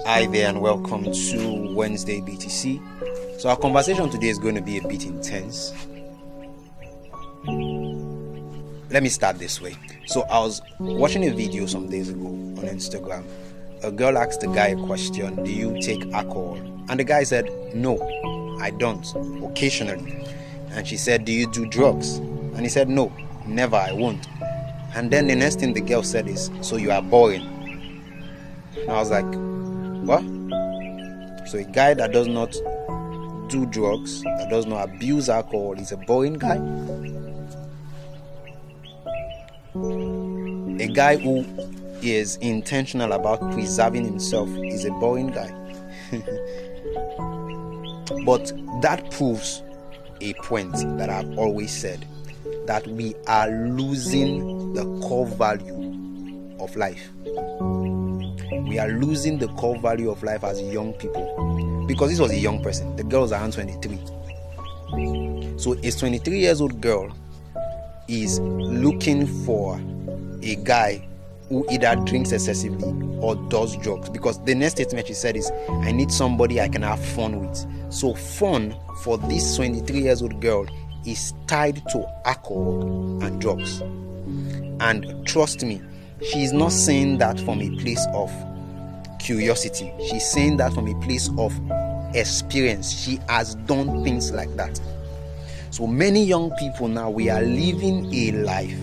Hi there and welcome to Wednesday BTC. So our conversation today is going to be a bit intense. Let me start this way. So I was watching a video some days ago on Instagram. A girl asked the guy a question, do you take alcohol? And the guy said, no, I don't, occasionally. And she said, do you do drugs? And he said, no, never, I won't. And then the next thing the girl said is, so you are boring. And I was like, what? So a guy that does not do drugs, that does not abuse alcohol, is a boring guy? A guy who is intentional about preserving himself is a boring guy. But that proves a point that I've always said, that we are losing the core value of life. We are losing the core value of life as young people. Because this was a young person. The girl was around 23. So a 23 years old girl is looking for a guy who either drinks excessively or does drugs. Because the next statement she said is, I need somebody I can have fun with. So fun for this 23 years old girl is tied to alcohol and drugs. And trust me, she is not saying that from a place of curiosity. She's saying that from a place of experience. She has done things like that. So many young people now, we are living a life,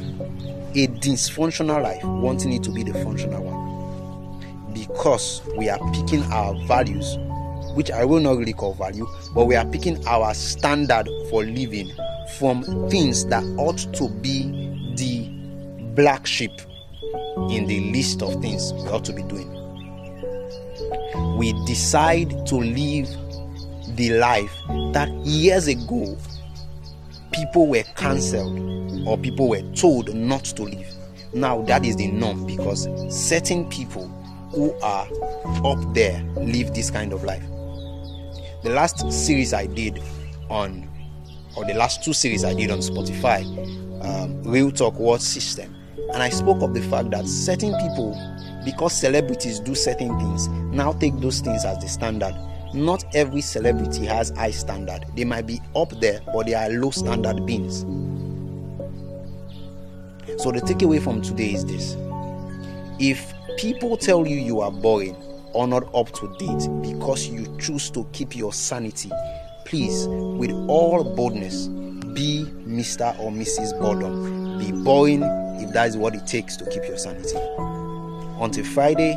a dysfunctional life, wanting it to be the functional one. Because we are picking our values, which I will not really call value, but we are picking our standard for living from things that ought to be the black sheep in the list of things we ought to be doing. We decide to live the life that years ago people were cancelled or people were told not to live. Now that is the norm because certain people who are up there live this kind of life. The last series I did on, or the last two series I did on Spotify, Real Talk World System, and I spoke of the fact that certain people, because celebrities do certain things, now take those things as the standard. Not every celebrity has high standard. They might be up there, but they are low standard beings. So the takeaway from today is this. If people tell you you are boring or not up to date because you choose to keep your sanity, please, with all boldness, be Mr. or Mrs. Boredom. Be boring if that is what it takes to keep your sanity. Until Friday.